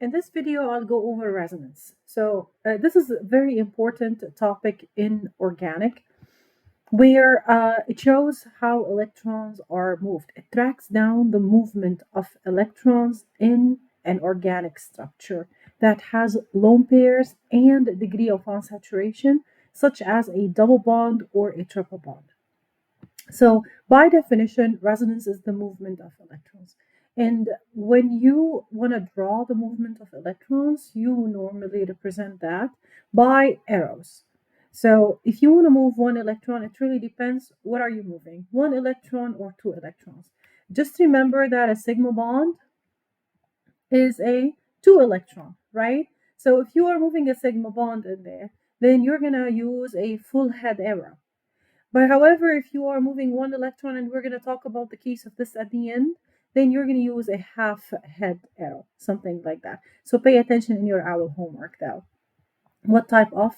In this video, I'll go over resonance. This is a very important topic in organic where it shows how electrons are moved. It tracks down the movement of electrons in an organic structure that has lone pairs and degree of unsaturation, such as a double bond or a triple bond. So, by definition, resonance is the movement of electrons. And when you want to draw the movement of electrons, you normally represent that by arrows. So, if you want to move one electron, it really depends what are you moving, one electron or two electrons. Just remember that a sigma bond is a two electron, right? So, if you are moving a sigma bond in there, then you're going to use a full head arrow. But however, if you are moving one electron, and we're going to talk about the case of this at the end, then you're going to use a half head arrow, something like that. So pay attention in your owl homework though. What type of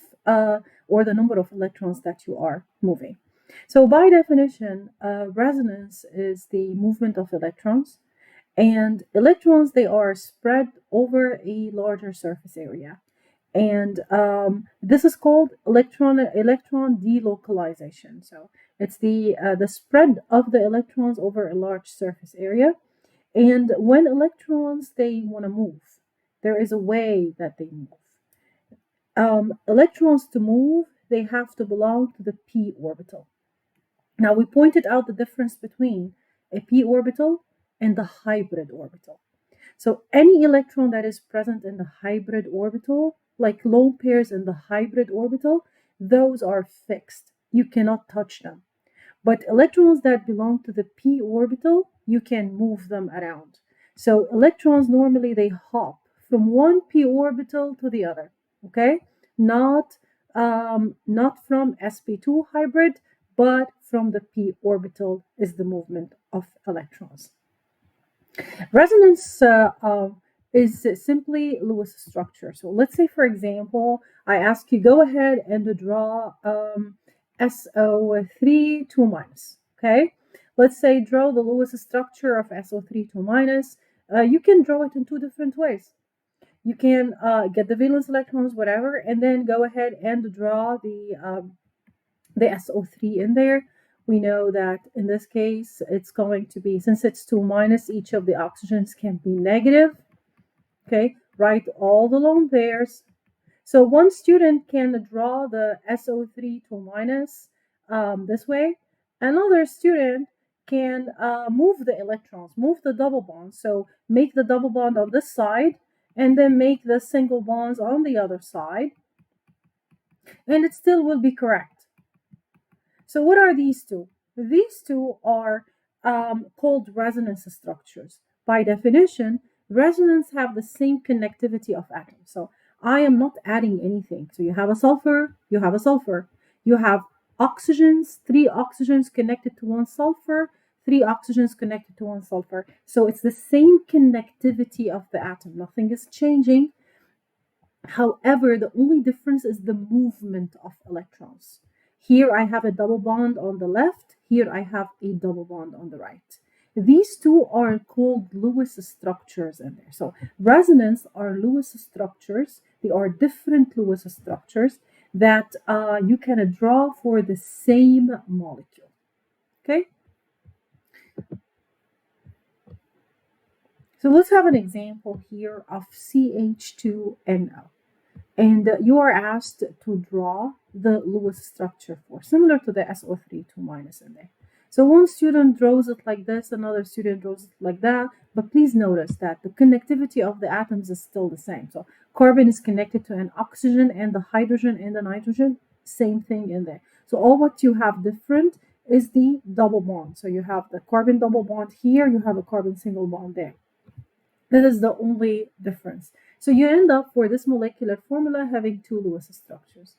or the number of electrons that you are moving. So by definition, resonance is the movement of electrons. And electrons, they are spread over a larger surface area. And this is called electron delocalization. So it's the spread of the electrons over a large surface area. And when electrons they want to move, there is a way that they move. Electrons to move, they have to belong to the p orbital. Now we pointed out the difference between a p orbital and the hybrid orbital. So any electron that is present in the hybrid orbital, like lone pairs in the hybrid orbital, those are fixed. You cannot touch them. But electrons that belong to the p orbital, you can move them around. So electrons normally they hop from one p orbital to the other. Okay, not from sp2 hybrid, but from the p orbital is the movement of electrons. Resonance is simply Lewis structure. So let's say, for example, I ask you go ahead and draw SO3 2 minus. Okay, let's say draw the Lewis structure of SO3 2 minus. You can draw it in two different ways. You can get the valence electrons, whatever, and then go ahead and draw the SO3 in there. We know that in this case, it's going to be, since it's 2 minus, each of the oxygens can be negative. Okay, write all the lone pairs. So one student can draw the SO3 2 minus this way. Another student can move the electrons, move the double bonds. So make the double bond on this side and then make the single bonds on the other side. And it still will be correct. So what are these two? These two are called resonance structures. By definition, resonance have the same connectivity of atoms. So I am not adding anything. So you have a sulfur, you have a sulfur. You have oxygens, 3 oxygens connected to one sulfur, 3 oxygens connected to one sulfur. So it's the same connectivity of the atom. Nothing is changing. However, the only difference is the movement of electrons. Here I have a double bond on the left. Here I have a double bond on the right. These two are called Lewis structures in there. So resonance are Lewis structures. They are different Lewis structures that you can draw for the same molecule. Okay. So let's have an example here of CH2NO. And you are asked to draw the Lewis structure for, similar to the SO3 2 minus in there. So one student draws it like this, another student draws it like that, but please notice that the connectivity of the atoms is still the same. So carbon is connected to an oxygen and the hydrogen and the nitrogen, same thing in there. So all what you have different is the double bond. So you have the carbon double bond here, you have a carbon single bond there. This is the only difference. So you end up for this molecular formula having 2 Lewis structures.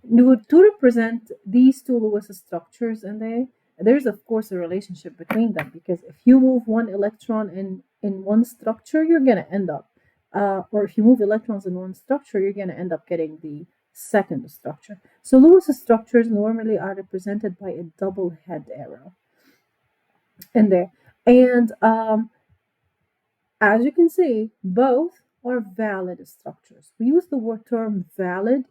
To represent these 2 Lewis structures, and there's of course a relationship between them, because if you move one electron in one structure, you're going to end up, or if you move electrons in one structure, you're going to end up getting the second structure. So Lewis structures normally are represented by a double head arrow in there. And as you can see, both are valid structures. We use the word term valid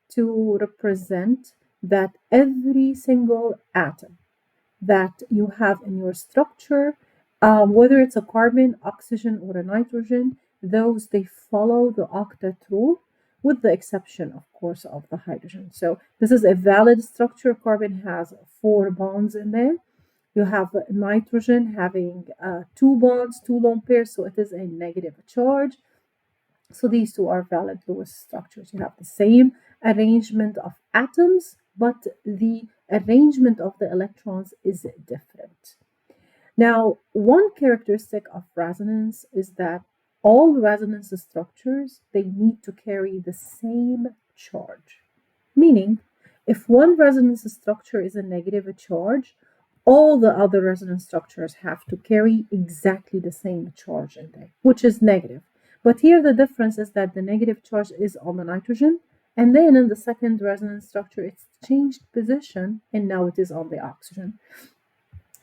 to represent that every single atom that you have in your structure, whether it's a carbon, oxygen, or a nitrogen, those they follow the octet rule, with the exception, of course, of the hydrogen. So this is a valid structure. Carbon has 4 bonds in there. You have nitrogen having 2 bonds, 2 lone pairs, so it is a negative charge. So these two are valid Lewis structures. You have the same arrangement of atoms, but the arrangement of the electrons is different. Now, one characteristic of resonance is that all resonance structures, they need to carry the same charge. Meaning, if one resonance structure is a negative charge, all the other resonance structures have to carry exactly the same charge in there, which is negative. But here the difference is that the negative charge is on the nitrogen, and then in the second resonance structure, it's changed position, and now it is on the oxygen.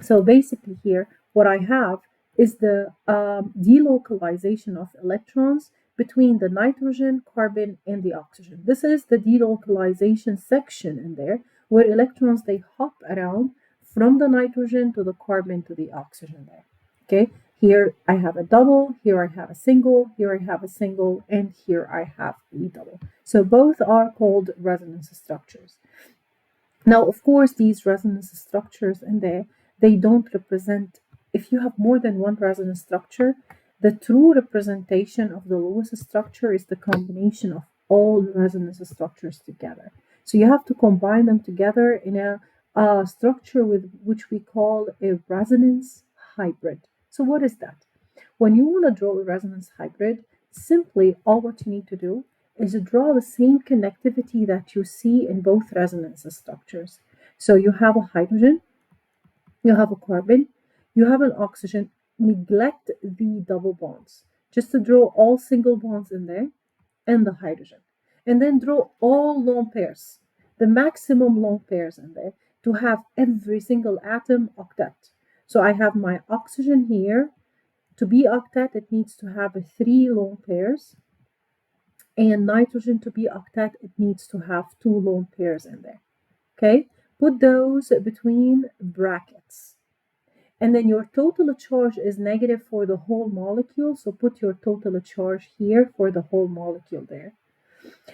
So basically here, what I have is the delocalization of electrons between the nitrogen, carbon, and the oxygen. This is the delocalization section in there, where electrons, they hop around from the nitrogen to the carbon to the oxygen there. Okay, here I have a double, here I have a single, here I have a single, and here I have a double. So both are called resonance structures. Now, of course, these resonance structures in there, they don't represent, if you have more than one resonance structure, the true representation of the Lewis structure is the combination of all resonance structures together. So you have to combine them together in a structure with which we call a resonance hybrid. So what is that? When you want to draw a resonance hybrid, simply all what you need to do is draw the same connectivity that you see in both resonance structures. So you have a hydrogen, you have a carbon, you have an oxygen. Neglect the double bonds. Just to draw all single bonds in there and the hydrogen. And then draw all lone pairs, the maximum lone pairs in there, to have every single atom octet. So I have my oxygen here. To be octet, it needs to have 3 lone pairs. And nitrogen to be octet, it needs to have 2 lone pairs in there. Okay, put those between brackets. And then your total charge is negative for the whole molecule. So put your total charge here for the whole molecule there.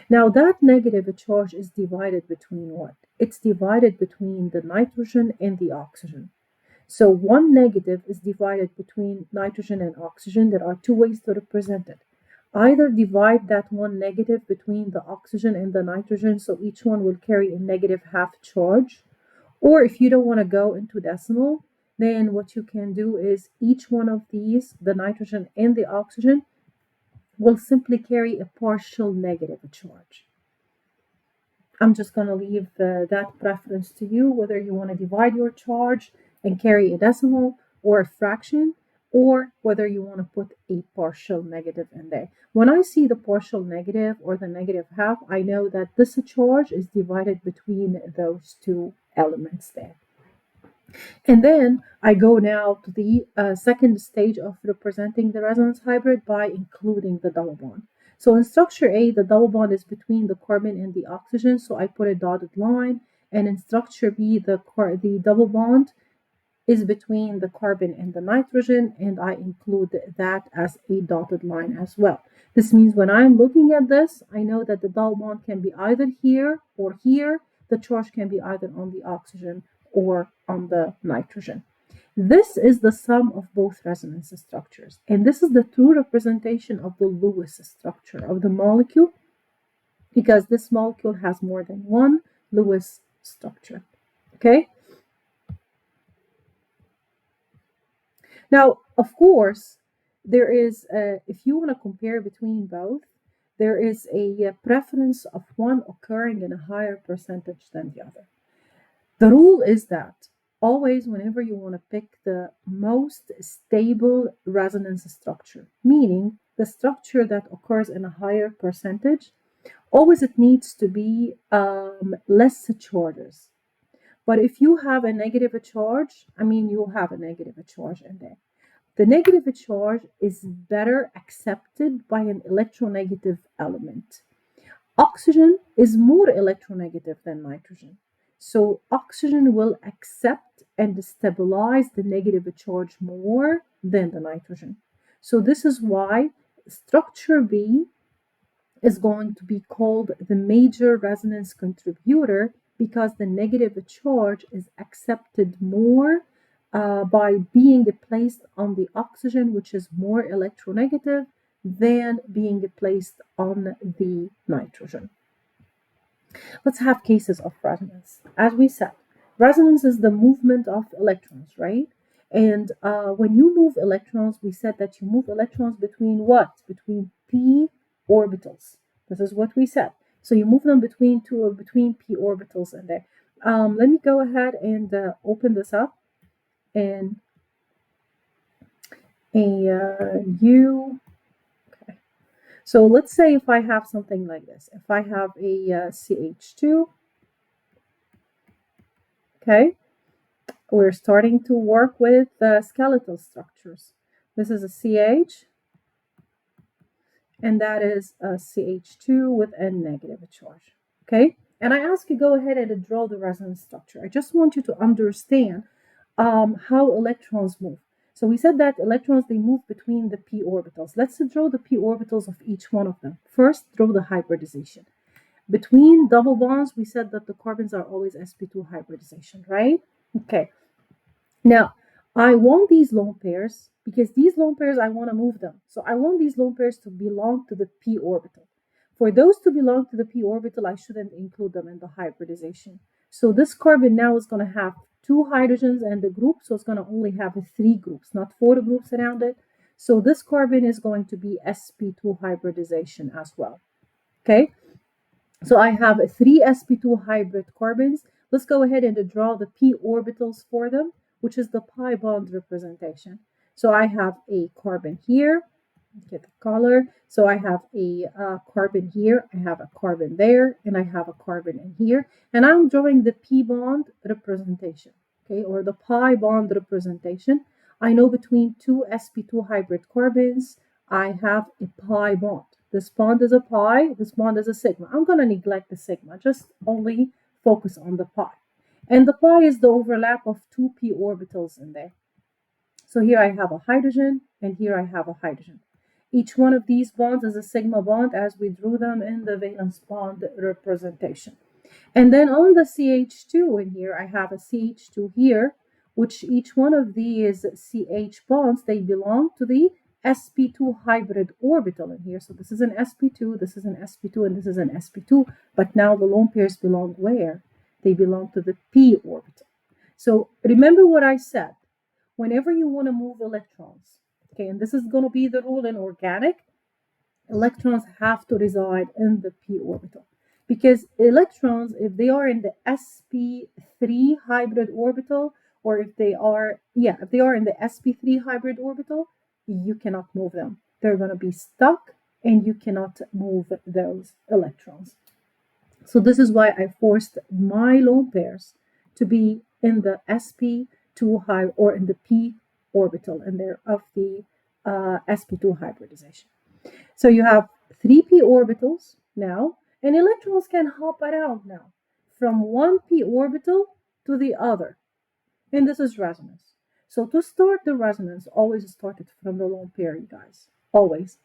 Now that negative charge is divided between what? It's divided between the nitrogen and the oxygen. So one negative is divided between nitrogen and oxygen. There are 2 ways to represent it. Either divide that one negative between the oxygen and the nitrogen, so each one will carry a negative half charge. Or if you don't want to go into decimal, then what you can do is each one of these, the nitrogen and the oxygen, will simply carry a partial negative charge. I'm just going to leave that preference to you, whether you want to divide your charge and carry a decimal or a fraction, or whether you want to put a partial negative in there. When I see the partial negative or the negative half, I know that this charge is divided between those 2 elements there. And then I go now to the second stage of representing the resonance hybrid by including the double bond. So in structure A, the double bond is between the carbon and the oxygen, so I put a dotted line. And in structure B, the double bond is between the carbon and the nitrogen, and I include that as a dotted line as well. This means when I'm looking at this, I know that the double bond can be either here or here. The charge can be either on the oxygen or on the nitrogen. This is the sum of both resonance structures, and this is the true representation of the Lewis structure of the molecule, because this molecule has more than one Lewis structure. Okay? Now, of course, there is, if you want to compare between both, there is a preference of one occurring in a higher percentage than the other. The rule is that always, whenever you want to pick the most stable resonance structure, meaning the structure that occurs in a higher percentage, always it needs to be less charges. But if you have a negative charge, I mean, you'll have a negative charge in there. the negative charge is better accepted by an electronegative element. Oxygen is more electronegative than nitrogen. So oxygen will accept and stabilize the negative charge more than the nitrogen. So this is why structure B is going to be called the major resonance contributor, because the negative charge is accepted more by being placed on the oxygen, which is more electronegative, than being placed on the nitrogen. Let's have cases of resonance. As we said, resonance is the movement of electrons, right? And when you move electrons, we said that you move electrons between what? Between p orbitals. This is what we said. So you move them between p orbitals in there. Let me go ahead and open this up and a new. Okay. So let's say if I have something like this, if I have a CH2, okay, we're starting to work with skeletal structures. This is a CH, and that is a CH2 with a negative charge, okay? And I ask you go ahead and draw the resonance structure. I just want you to understand how electrons move. So we said that electrons, they move between the p orbitals. Let's draw the p orbitals of each one of them. First, draw the hybridization. Between double bonds, we said that the carbons are always sp2 hybridization, right? Okay. Now, I want these lone pairs because these lone pairs, I want to move them. So I want these lone pairs to belong to the p orbital. For those to belong to the p orbital, I shouldn't include them in the hybridization. So this carbon now is going to have 2 hydrogens and the group, so it's going to only have 3 groups, not 4 groups around it. So this carbon is going to be sp2 hybridization as well. Okay, so I have 3 sp2 hybrid carbons. Let's go ahead and draw the p orbitals for them, which is the pi bond representation. So I have a carbon here, get the color. So I have a carbon here, I have a carbon there, and I have a carbon in here. And I'm drawing the p bond representation, okay, or the pi bond representation. I know between 2 sp2 hybrid carbons, I have a pi bond. This bond is a pi, this bond is a sigma. I'm going to neglect the sigma, just only focus on the pi. And the pi is the overlap of 2 p orbitals in there. So here I have a hydrogen, and here I have a hydrogen. Each one of these bonds is a sigma bond as we drew them in the valence bond representation. And then on the CH2 in here, I have a CH2 here, which each one of these CH bonds, they belong to the sp2 hybrid orbital in here. So this is an sp2, this is an sp2, and this is an sp2. But now the lone pairs belong where? They belong to the p orbital. So remember what I said. Whenever you want to move electrons, okay, and this is going to be the rule in organic, electrons have to reside in the p orbital. Because electrons, if they are in the sp3 hybrid orbital, or if they are in the sp3 hybrid orbital, you cannot move them. They're going to be stuck, and you cannot move those electrons. So this is why I forced my lone pairs to be in the sp2 high or in the p orbital in there of the sp2 hybridization. So you have 3p orbitals now, and electrons can hop around now from one p orbital to the other. And this is resonance. So to start the resonance, always start it from the lone pair, you guys. Always.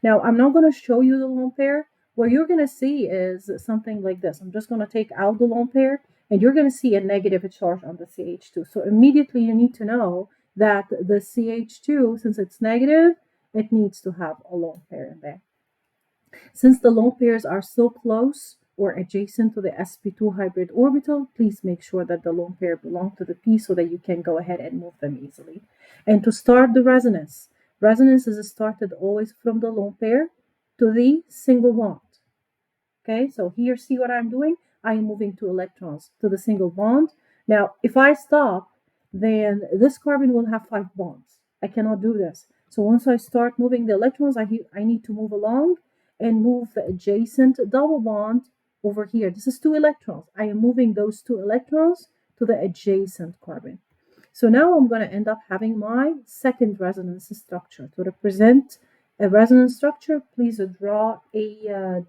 Now, I'm not going to show you the lone pair. What you're going to see is something like this. I'm just going to take out the lone pair, and you're going to see a negative charge on the CH2. So immediately you need to know that the CH2, since it's negative, it needs to have a lone pair in there. Since the lone pairs are so close or adjacent to the sp2 hybrid orbital, please make sure that the lone pair belong to the p so that you can go ahead and move them easily. And to start the resonance, resonance is started always from the lone pair to the single bond. Okay, so here, see what I'm doing? I am moving 2 electrons to the single bond. Now, if I stop, then this carbon will have 5 bonds. I cannot do this. So once I start moving the electrons, I need to move along and move the adjacent double bond over here. This is 2 electrons. I am moving those 2 electrons to the adjacent carbon. So now I'm going to end up having my second resonance structure. To represent a resonance structure, please draw a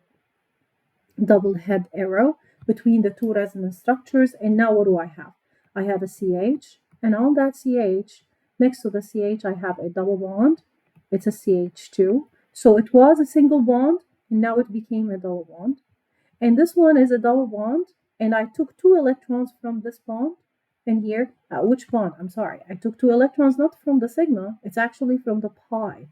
double head arrow between the two resonance structures. And now what do I have? I have a CH, and on that CH, next to the CH, I have a double bond. It's a CH2. So it was a single bond, and now it became a double bond. And this one is a double bond, and I took 2 electrons from this bond. And here, which bond? I'm sorry, I took 2 electrons not from the sigma, it's actually from the pi.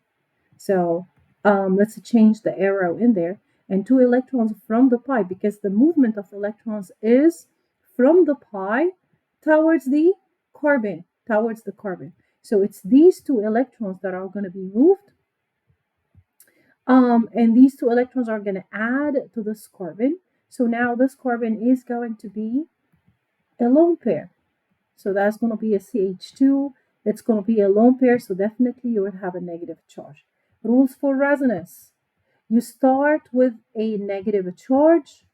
So let's change the arrow in there. And 2 electrons from the pi, because the movement of electrons is from the pi towards the carbon, So it's these 2 electrons that are going to be moved. And these 2 electrons are going to add to this carbon. So now this carbon is going to be a lone pair. So that's going to be a CH2. It's going to be a lone pair, so definitely you would have a negative charge. Rules for resonance. You start with a negative charge.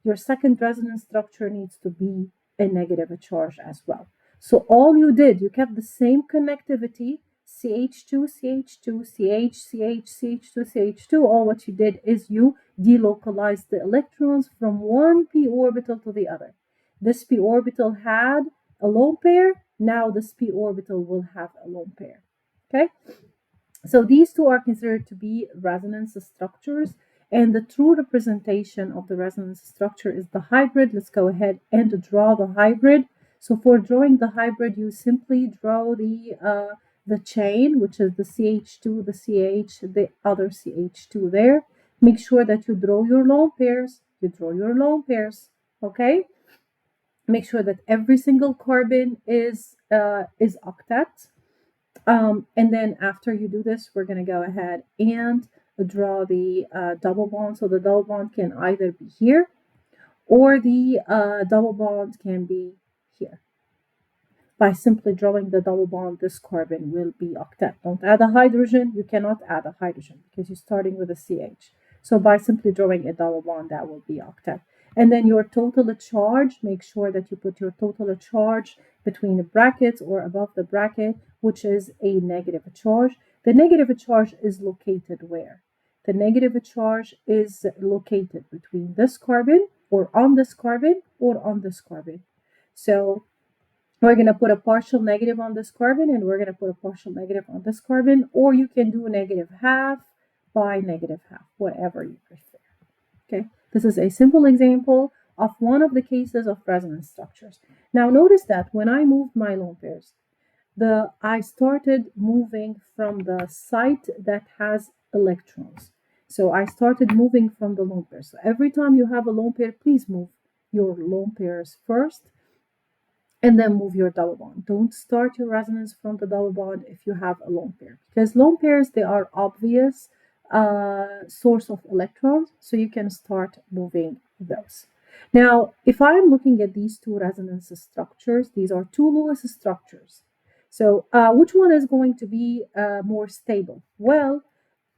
Your second resonance structure needs to be a negative charge as well. So all you did, you kept the same connectivity, CH2, CH2, CH, CH, CH2, CH2. All what you did is you delocalized the electrons from one p orbital to the other. This p orbital had a lone pair. Now this p orbital will have a lone pair. Okay? So these two are considered to be resonance structures, and the true representation of the resonance structure is the hybrid. Let's go ahead and draw the hybrid. So for drawing the hybrid, you simply draw the chain, which is the CH2, the CH, the other CH2 there. Make sure that you draw your lone pairs. Okay? Make sure that every single carbon is octet. And then after you do this, we're going to go ahead and draw the double bond. So the double bond can either be here, or the double bond can be here. By simply drawing the double bond, this carbon will be octet. Don't add a hydrogen. You cannot add a hydrogen because you're starting with a CH. So by simply drawing a double bond, that will be octet. And then your total charge, make sure that you put your total charge between the brackets or above the bracket, which is a negative charge. The negative charge is located where? The negative charge is located between this carbon, or on this carbon, or on this carbon. So we're going to put a partial negative on this carbon, and we're going to put a partial negative on this carbon, or you can do negative half by negative half, whatever you prefer. Okay, this is a simple example of one of the cases of resonance structures. Now notice that when I moved my lone pairs, I started moving from the site that has electrons. So I started moving from the lone pairs. So every time you have a lone pair, please move your lone pairs first, and then move your double bond. Don't start your resonance from the double bond if you have a lone pair, because lone pairs, they are obvious source of electrons, so you can start moving those. Now, if I'm looking at these two resonance structures, these are two Lewis structures. So which one is going to be more stable? Well,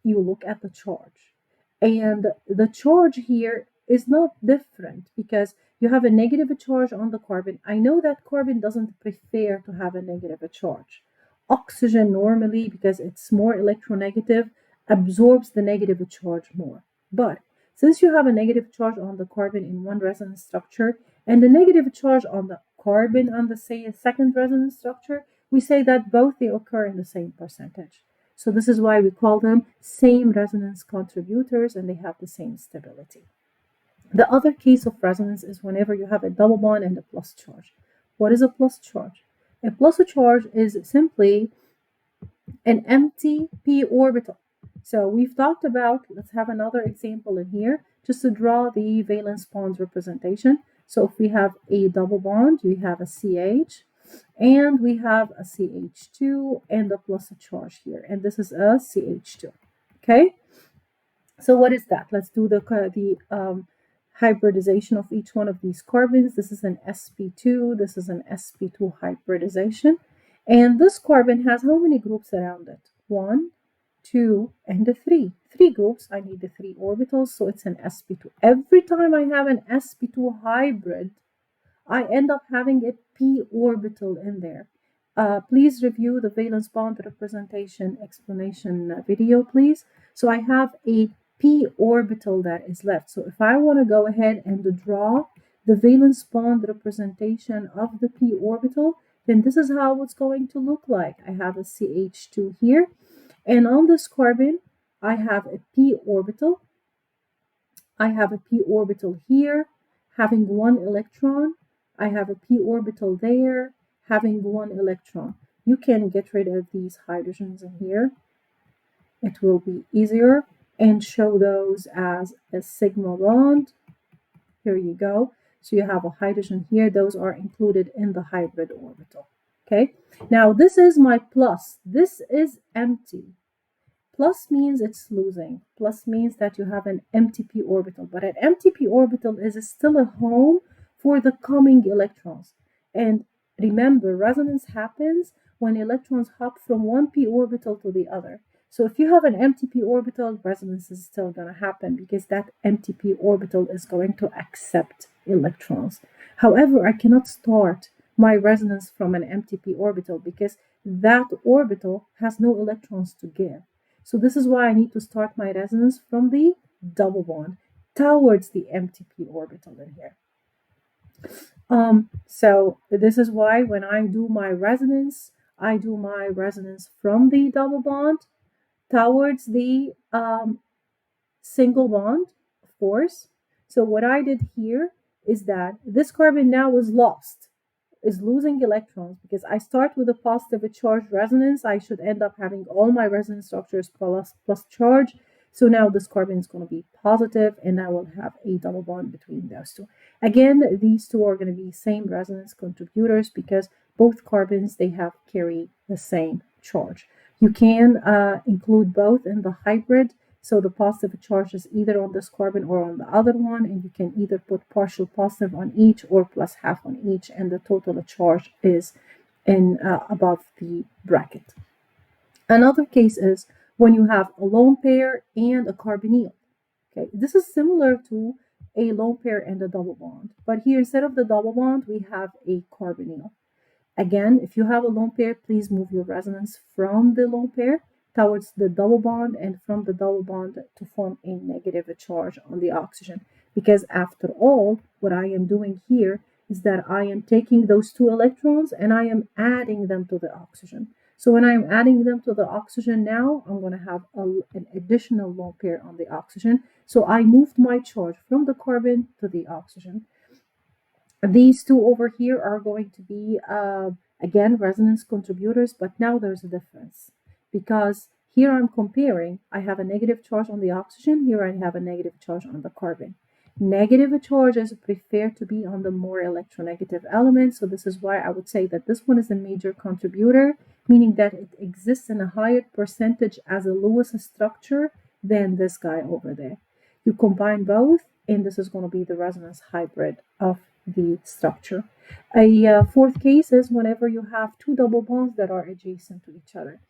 you look at the charge. And the charge here is not different because you have a negative charge on the carbon. I know that carbon doesn't prefer to have a negative charge. Oxygen normally, because it's more electronegative, absorbs the negative charge more. But since you have a negative charge on the carbon in one resonance structure and a negative charge on the carbon on the second resonance structure, we say that both they occur in the same percentage. So this is why we call them same resonance contributors, and they have the same stability. The other case of resonance is whenever you have a double bond and a plus charge. What is a plus charge? A plus charge is simply an empty p orbital. So we've talked about, let's have another example in here, just to draw the valence bond representation. So if we have a double bond, we have a CH, and we have a CH2 and a plus charge here, and this is a CH2. Okay, so what is that? Let's do the hybridization of each one of these carbons. This is an sp2, this is an sp2 hybridization, and this carbon has how many groups around it? 1, 2, and 3. 3 groups. I need the 3 orbitals, so it's an sp2. Every time I have an sp2 hybrid, I end up having a p orbital in there. please review the valence bond representation explanation video, please. So I have a p orbital that is left. So if I want to go ahead and draw the valence bond representation of the p orbital, then this is how it's going to look like. I have a CH2 here, and on this carbon, I have a p orbital. I have a p orbital here, having one electron. I have a p orbital there, having one electron. You can get rid of these hydrogens in here. It will be easier, and show those as a sigma bond. Here you go. So you have a hydrogen here. Those are included in the hybrid orbital. Okay. Now this is my plus. This is empty. Plus means it's losing. Plus means that you have an empty p orbital. But an empty p orbital is still a home for the coming electrons. And remember, resonance happens when electrons hop from one p orbital to the other. So if you have an empty p orbital, resonance is still going to happen because that empty p orbital is going to accept electrons. However, I cannot start my resonance from an empty p orbital because that orbital has no electrons to give. So this is why I need to start my resonance from the double bond towards the empty p orbital in here. So this is why when I do my resonance, I do my resonance from the double bond towards the single bond, of course. So what I did here is that this carbon now is lost, is losing electrons, because I start with a positive charge resonance. I should end up having all my resonance structures plus charge. So now this carbon is going to be positive, and I will have a double bond between those two. Again, these two are going to be same resonance contributors because both carbons, they carry the same charge. You can include both in the hybrid. So the positive charge is either on this carbon or on the other one, and you can either put partial positive on each or plus half on each, and the total charge is in above the bracket. Another case is when you have a lone pair and a carbonyl. Okay, this is similar to a lone pair and a double bond, but here instead of the double bond, we have a carbonyl. Again, if you have a lone pair, please move your resonance from the lone pair towards the double bond, and from the double bond to form a negative charge on the oxygen. Because after all, what I am doing here is that I am taking those two electrons and I am adding them to the oxygen. So when I'm adding them to the oxygen now, I'm going to have an additional lone pair on the oxygen. So I moved my charge from the carbon to the oxygen. These two over here are going to be, again, resonance contributors, but now there's a difference. Because here I'm comparing, I have a negative charge on the oxygen, here I have a negative charge on the carbon. Negative charges prefer to be on the more electronegative elements, so this is why I would say that this one is a major contributor, meaning that it exists in a higher percentage as a Lewis structure than this guy over there. You combine both, and this is going to be the resonance hybrid of the structure. A fourth case is whenever you have two double bonds that are adjacent to each other.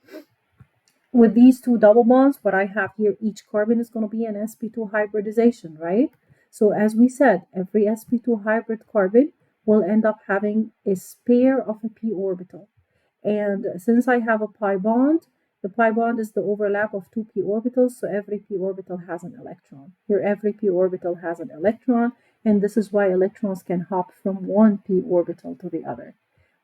With these two double bonds, what I have here, each carbon is going to be an sp2 hybridization, right? So as we said, every sp2 hybrid carbon will end up having a pair of a p orbital. And since I have a pi bond, the pi bond is the overlap of two p orbitals, so every p orbital has an electron. Here, every p orbital has an electron, and this is why electrons can hop from one p orbital to the other.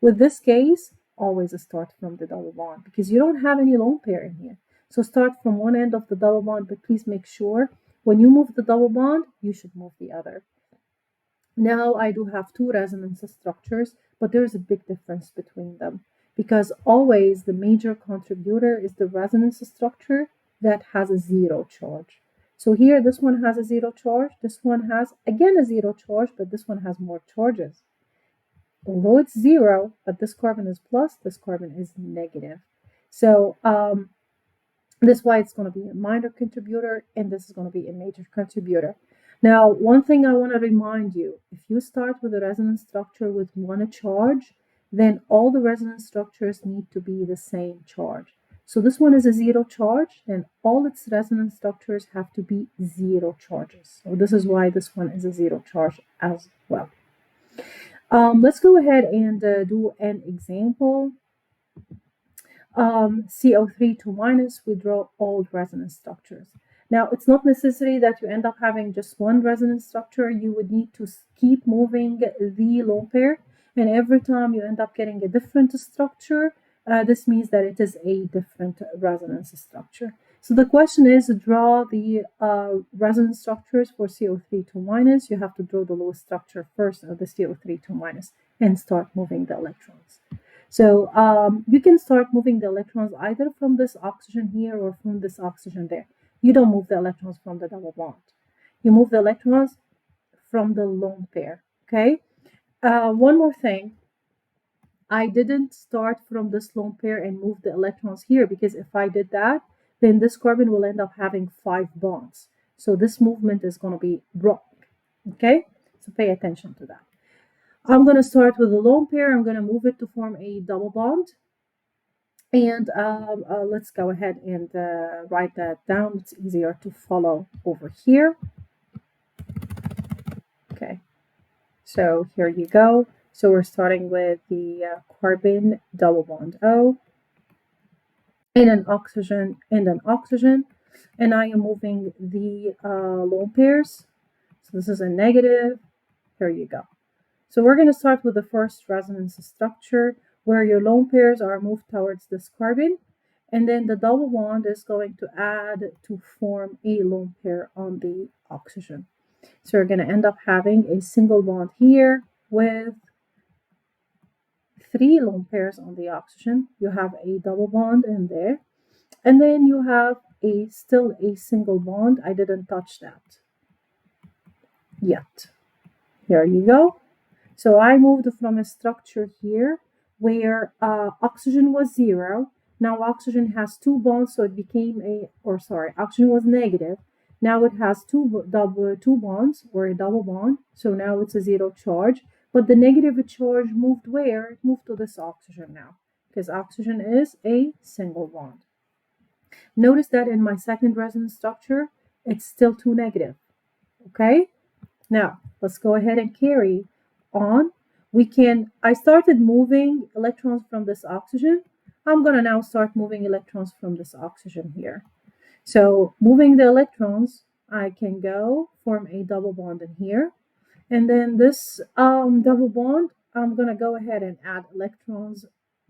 With this case, always start from the double bond, because you don't have any lone pair in here. So start from one end of the double bond, but please make sure when you move the double bond, you should move the other. Now I do have two resonance structures, but there's a big difference between them, because always the major contributor is the resonance structure that has a zero charge. So here, this one has a zero charge, this one has, again, a zero charge, but this one has more charges. Although it's zero, but this carbon is plus, this carbon is negative. So that's why it's going to be a minor contributor, and this is going to be a major contributor. Now, one thing I want to remind you, if you start with a resonance structure with one charge, then all the resonance structures need to be the same charge. So this one is a zero charge, then all its resonance structures have to be zero charges. So this is why this one is a zero charge as well. Let's go ahead and do an example. CO3 2 minus, we draw all resonance structures. Now, it's not necessary that you end up having just one resonance structure. You would need to keep moving the lone pair, and every time you end up getting a different structure, this means that it is a different resonance structure. So the question is, draw the resonance structures for CO3 2 minus. You have to draw the lowest structure first of the CO3 2 minus and start moving the electrons. So you can start moving the electrons either from this oxygen here or from this oxygen there. You don't move the electrons from the double bond. You move the electrons from the lone pair, okay? One more thing. I didn't start from this lone pair and move the electrons here, because if I did that, then this carbon will end up having 5 bonds. So this movement is going to be wrong, okay? So pay attention to that. I'm going to start with a lone pair. I'm going to move it to form a double bond. And let's go ahead and write that down. It's easier to follow over here. Okay, so here you go. So we're starting with the carbon double bond O and an oxygen and an oxygen. And I am moving the lone pairs. So this is a negative. Here you go. So we're going to start with the first resonance structure, where your lone pairs are moved towards this carbon, and then the double bond is going to add to form a lone pair on the oxygen. So we're going to end up having a single bond here with 3 lone pairs on the oxygen. You have a double bond in there, and then you have still a single bond. I didn't touch that yet. Here you go. So I moved from a structure here where oxygen was 0. Now oxygen has 2 bonds, so it became oxygen was negative. Now it has two bonds, or a double bond, so now it's a 0 charge. But the negative charge moved where? It moved to this oxygen now, because oxygen is a single bond. Notice that in my second resonance structure, it's still 2 negative, okay? Now, let's go ahead and carry on. I started moving electrons from this oxygen. I'm going to now start moving electrons from this oxygen here. So moving the electrons, I can go form a double bond in here. And then this double bond, I'm going to go ahead and add electrons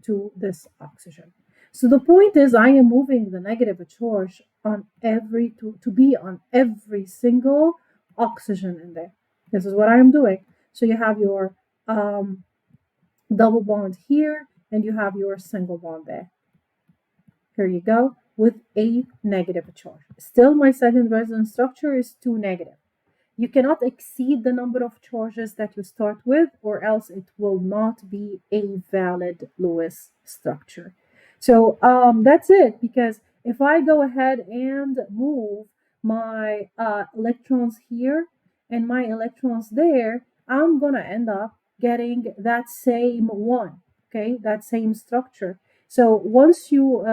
to this oxygen. So the point is, I am moving the negative charge on to be on every single oxygen in there. This is what I'm doing. So you have your double bond here, and you have your single bond there. Here you go, with a negative charge. Still, my second resonance structure is 2 negative. You cannot exceed the number of charges that you start with, or else it will not be a valid Lewis structure. So that's it, because if I go ahead and move my electrons here and my electrons there, I'm going to end up getting that same one, okay, that same structure. So once you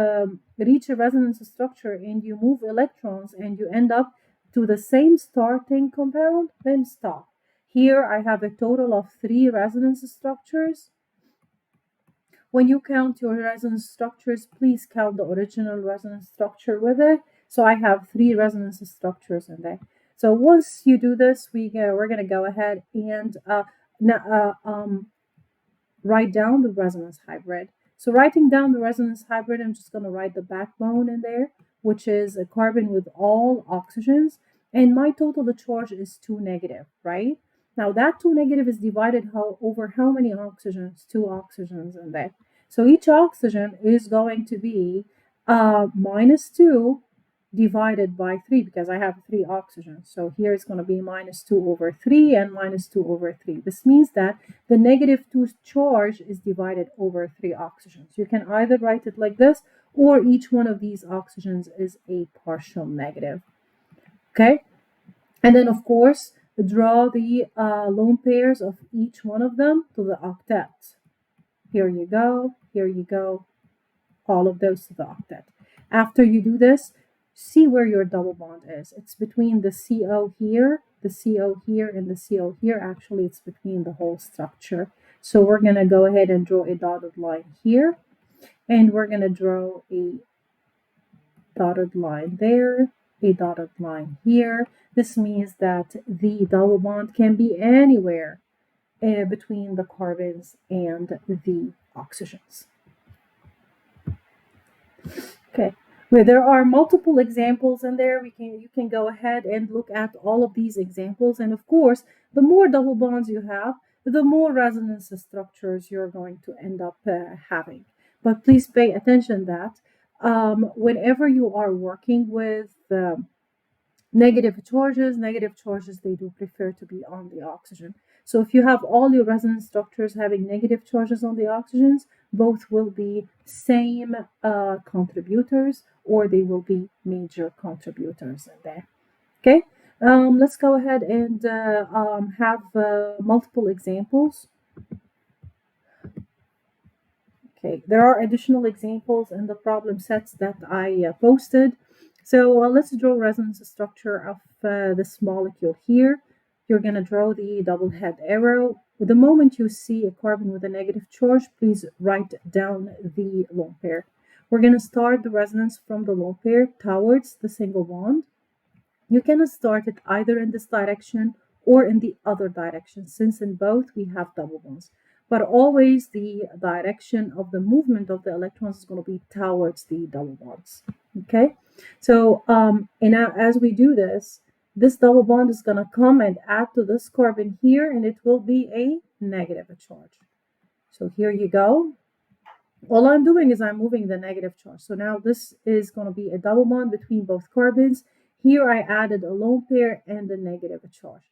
reach a resonance structure and you move electrons and you end up to the same starting compound, then stop. Here I have a total of 3 resonance structures. When you count your resonance structures, please count the original resonance structure with it. So I have 3 resonance structures in there. So once you do this, we're going to go ahead and write down the resonance hybrid. So writing down the resonance hybrid, I'm just going to write the backbone in there, which is a carbon with all oxygens. And my total charge is 2 negative, right? Now that 2 negative is divided over how many oxygens? 2 oxygens in there. So each oxygen is going to be minus 2 divided by 3, because I have 3 oxygens. So here it's going to be minus 2 over 3 and minus 2 over 3. This means that the negative 2 charge is divided over 3 oxygens. You can either write it like this, or each one of these oxygens is a partial negative. Okay? And then, of course, draw the lone pairs of each one of them to the octet. Here you go, all of those to the octet. After you do this, see where your double bond is. It's between the CO here, and the CO here. Actually, it's between the whole structure. So we're going to go ahead and draw a dotted line here. And we're going to draw a dotted line there, a dotted line here. This means that the double bond can be anywhere between the carbons and the oxygens. Okay, where there are multiple examples in there, you can go ahead and look at all of these examples. And of course, the more double bonds you have, the more resonance structures you're going to end up having. But please pay attention that whenever you are working with negative charges, they do prefer to be on the oxygen. So if you have all your resonance structures having negative charges on the oxygens, both will be same contributors, or they will be major contributors in there. Okay, let's go ahead and have multiple examples. Okay, there are additional examples in the problem sets that I posted. So let's draw resonance structure of this molecule here. You're going to draw the double head arrow. The moment you see a carbon with a negative charge, please write down the lone pair. We're going to start the resonance from the lone pair towards the single bond. You can start it either in this direction or in the other direction, since in both we have double bonds. But always the direction of the movement of the electrons is going to be towards the double bonds. Okay, so as we do this, this double bond is going to come and add to this carbon here, and it will be a negative charge. So here you go. All I'm doing is I'm moving the negative charge. So now this is going to be a double bond between both carbons. Here I added a lone pair and a negative charge.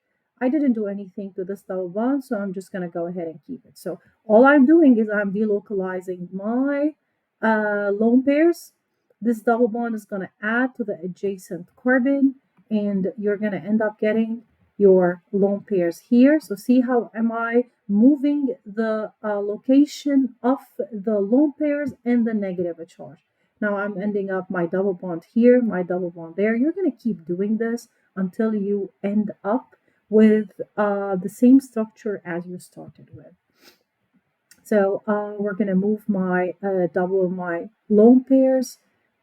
I didn't do anything to this double bond, so I'm just going to go ahead and keep it. So all I'm doing is I'm delocalizing my lone pairs. This double bond is going to add to the adjacent carbon, and you're going to end up getting your lone pairs here. So see how am I moving the location of the lone pairs and the negative charge. Now I'm ending up my double bond here, my double bond there. You're going to keep doing this until you end up with the same structure as you started with. So we're going to move my my lone pairs.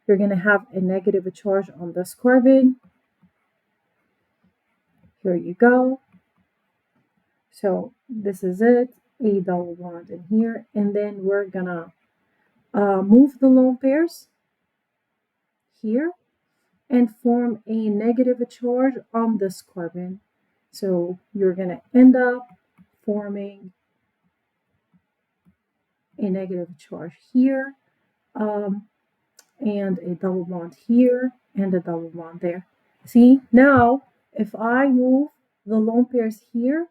You're going to have a negative charge on this carbon. Here you go. So this is it, a double bond in here, and then we're gonna move the lone pairs here and form a negative charge on this carbon. So you're gonna end up forming a negative charge here, and a double bond here, and a double bond there. See, now if I move the lone pairs here,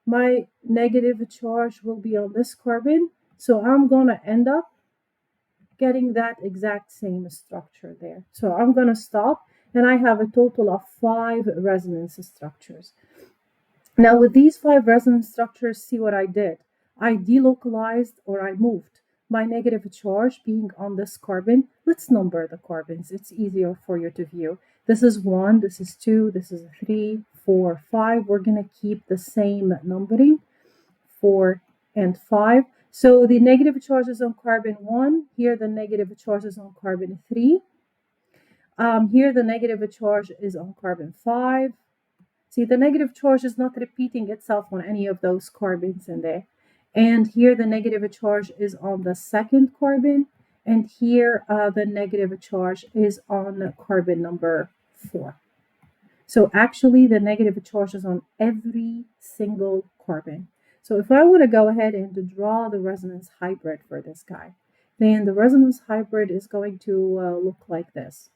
my negative charge will be on this carbon. So I'm going to end up getting that exact same structure there. So I'm going to stop, and I have a total of 5 resonance structures. Now with these 5 resonance structures, see what I did. I delocalized, or I moved my negative charge being on this carbon. Let's number the carbons. It's easier for you to view. This is 1, this is 2, this is 3, 4, 5. We're going to keep the same numbering, 4 and 5. So the negative charge is on carbon 1. Here the negative charge is on carbon 3. Here the negative charge is on carbon 5. See, the negative charge is not repeating itself on any of those carbons in there. And here the negative charge is on the second carbon. And here the negative charge is on carbon number 4. So actually the negative charge is on every single carbon. So if I want to go ahead and draw the resonance hybrid for this guy, then the resonance hybrid is going to look like this.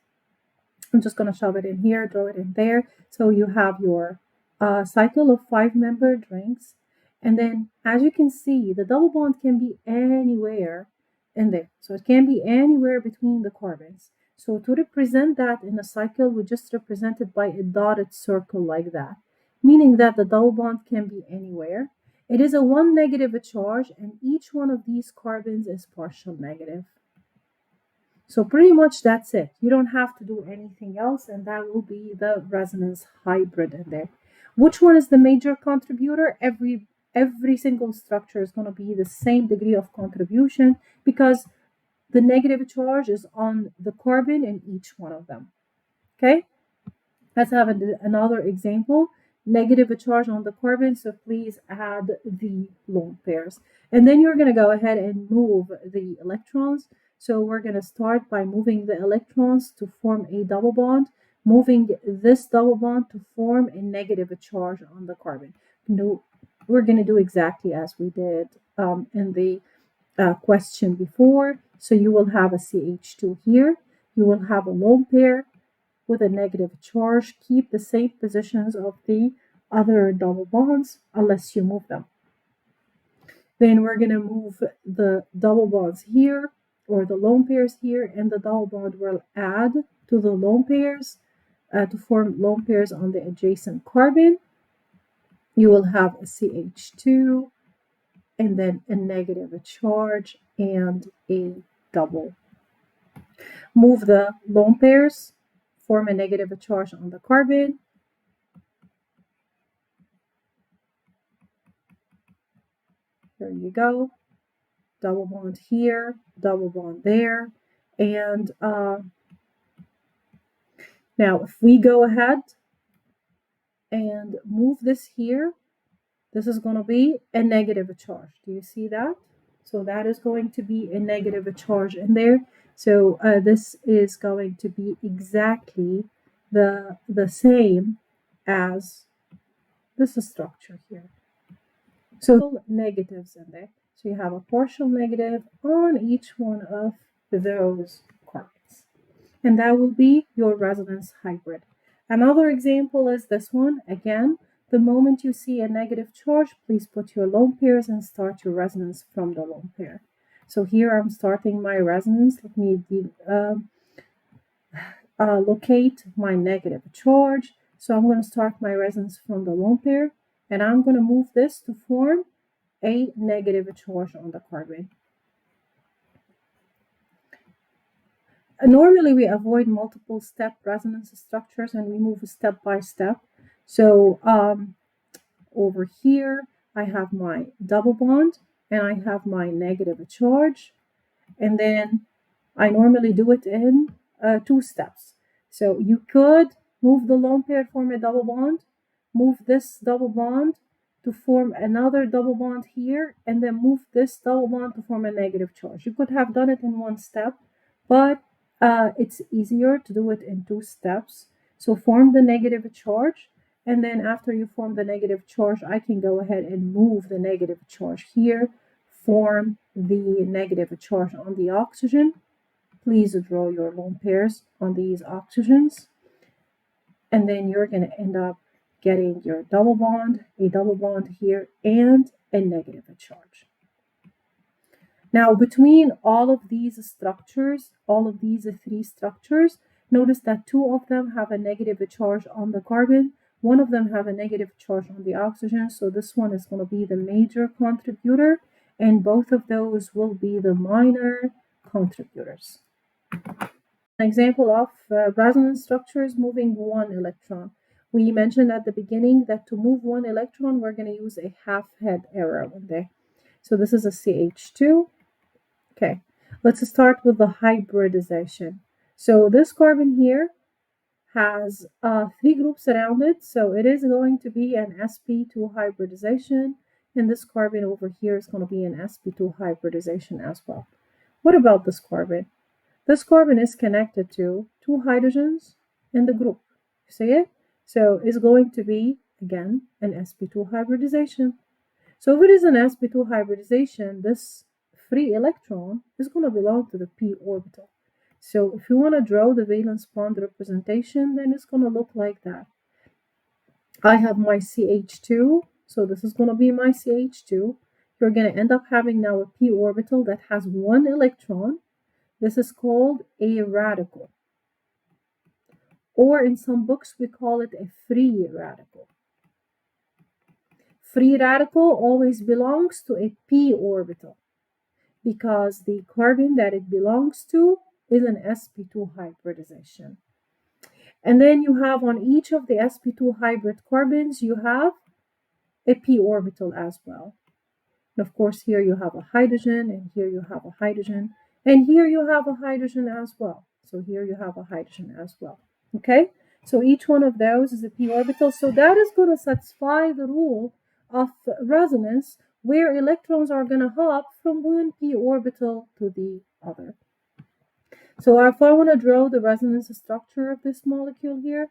I'm just going to shove it in here, draw it in there. So you have your cycle of 5-membered rings. And then as you can see, the double bond can be anywhere in there. So it can be anywhere between the carbons. So to represent that in a cycle, we just represent it by a dotted circle like that, meaning that the double bond can be anywhere. It is a 1 negative charge, and each one of these carbons is partial negative. So pretty much that's it. You don't have to do anything else, and that will be the resonance hybrid in there. Which one is the major contributor? Every single structure is going to be the same degree of contribution, because the negative charge is on the carbon in each one of them. Okay, let's have another example. Negative charge on the carbon, so please add the lone pairs. And then you're going to go ahead and move the electrons. So we're going to start by moving the electrons to form a double bond, moving this double bond to form a negative charge on the carbon. No, we're going to do exactly as we did in the question before. So you will have a CH2 here. You will have a lone pair with a negative charge. Keep the same positions of the other double bonds unless you move them. Then we're going to move the double bonds here, or the lone pairs here, and the double bond will add to the lone pairs to form lone pairs on the adjacent carbon. You will have a CH2 and then a negative charge and a double. Move the lone pairs, form a negative charge on the carbon. There you go. Double bond here, double bond there. And now if we go ahead and move this here, this is going to be a negative charge. Do you see that? So that is going to be a negative charge in there. So this is going to be exactly the same as this structure here. So negatives in there. So you have a partial negative on each one of those carbons. And that will be your resonance hybrid. Another example is this one. Again, the moment you see a negative charge, please put your lone pairs and start your resonance from the lone pair. So here I'm starting my resonance. Let me locate my negative charge. So I'm going to start my resonance from the lone pair, and I'm going to move this to form a negative charge on the carbon. Normally we avoid multiple step resonance structures and we move step by step. So over here I have my double bond and I have my negative charge, and then I normally do it in 2 steps. So you could move the lone pair, form a double bond, move this double bond to form another double bond here, and then move this double bond to form a negative charge. You could have done it in 1 step, but it's easier to do it in 2 steps. So form the negative charge, and then after you form the negative charge, I can go ahead and move the negative charge here, form the negative charge on the oxygen. Please draw your lone pairs on these oxygens, and then you're going to end up getting your double bond, a double bond here, and a negative charge. Now, between all of these structures, all of these 3 structures, notice that 2 of them have a negative charge on the carbon, 1 of them have a negative charge on the oxygen, so this one is going to be the major contributor, and both of those will be the minor contributors. An example of resonance structures moving 1 electron. We mentioned at the beginning that to move 1 electron, we're going to use a half head arrow in there. So this is a CH2. Okay, let's start with the hybridization. So this carbon here has 3 groups around it, so it is going to be an sp2 hybridization, and this carbon over here is going to be an sp2 hybridization as well. What about this carbon? This carbon is connected to 2 hydrogens in the group. You see it? So it's going to be, again, an sp2 hybridization. So if it is an sp2 hybridization, this free electron is going to belong to the p orbital. So if you want to draw the valence bond representation, then it's going to look like that. I have my CH2, so this is going to be my CH2. You're going to end up having now a p orbital that has 1 electron. This is called a radical. Or in some books, we call it a free radical. Free radical always belongs to a p orbital because the carbon that it belongs to is an sp2 hybridization. And then you have on each of the sp2 hybrid carbons, you have a p orbital as well. And of course, here you have a hydrogen, and here you have a hydrogen. And here you have a hydrogen as well. So here you have a hydrogen as well. Okay? So each one of those is a p orbital. So that is going to satisfy the rule of resonance where electrons are going to hop from one p orbital to the other. So if I want to draw the resonance structure of this molecule here,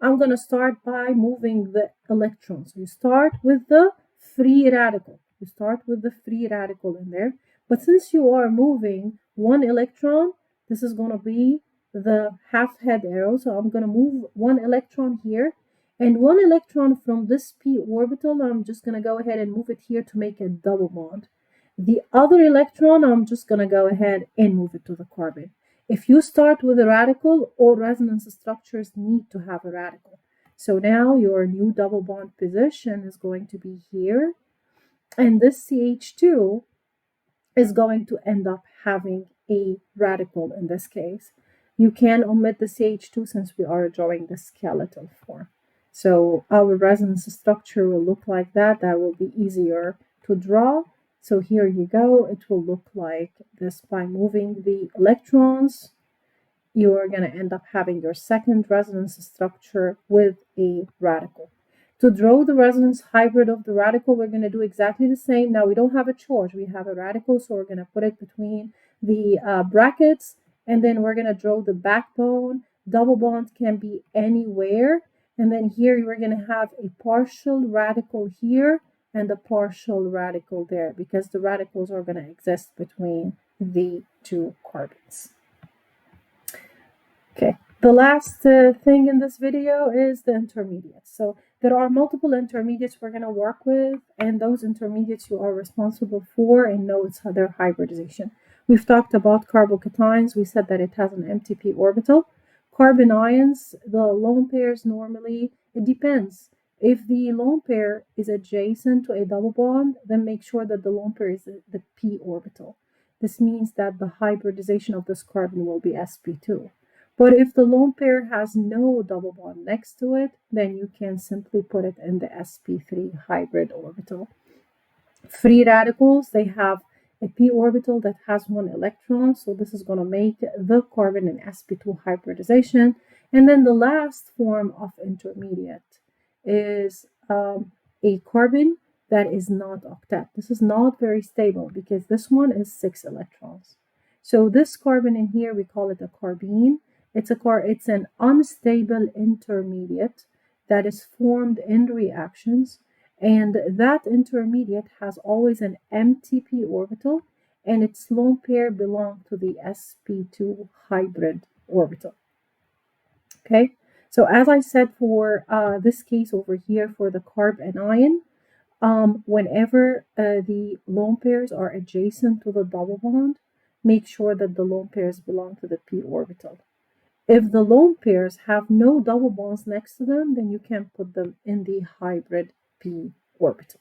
I'm going to start by moving the electrons. You start with the free radical. You start with the free radical in there. But since you are moving one electron, this is going to be the half head arrow. So I'm going to move one electron here. And one electron from this p orbital, I'm just going to go ahead and move it here to make a double bond. The other electron, I'm just going to go ahead and move it to the carbon. If you start with a radical, all resonance structures need to have a radical. So now your new double bond position is going to be here. And this CH2 is going to end up having a radical in this case. You can omit the CH2 since we are drawing the skeletal form. So our resonance structure will look like that. That will be easier to draw. So here you go. It will look like this by moving the electrons. You are going to end up having your second resonance structure with a radical. To draw the resonance hybrid of the radical, we're going to do exactly the same. Now, we don't have a charge. We have a radical, so we're going to put it between the brackets, and then we're going to draw the backbone. Double bond can be anywhere. And then here we're going to have a partial radical here and a partial radical there because the radicals are going to exist between the two carbons. Okay, the last thing in this video is the intermediates. So there are multiple intermediates we're going to work with, and those intermediates you are responsible for and know it's their hybridization. We've talked about carbocations. We said that it has an empty p orbital. Carbon ions, the lone pairs normally, it depends. If the lone pair is adjacent to a double bond, then make sure that the lone pair is the p orbital. This means that the hybridization of this carbon will be sp2. But if the lone pair has no double bond next to it, then you can simply put it in the sp3 hybrid orbital. Free radicals, they have a p orbital that has one electron, so this is going to make the carbon an sp2 hybridization. And then the last form of intermediate is a carbon that is not octet. This is not very stable because this one is 6 electrons. So this carbon in here, we call it a carbene. It's an unstable intermediate that is formed in reactions, and that intermediate has always an empty p orbital, and its lone pair belong to the sp2 hybrid orbital. Okay, so as I said for this case over here for the carb and ion, whenever the lone pairs are adjacent to the double bond, make sure that the lone pairs belong to the p orbital. If the lone pairs have no double bonds next to them, then you can put them in the hybrid p orbital.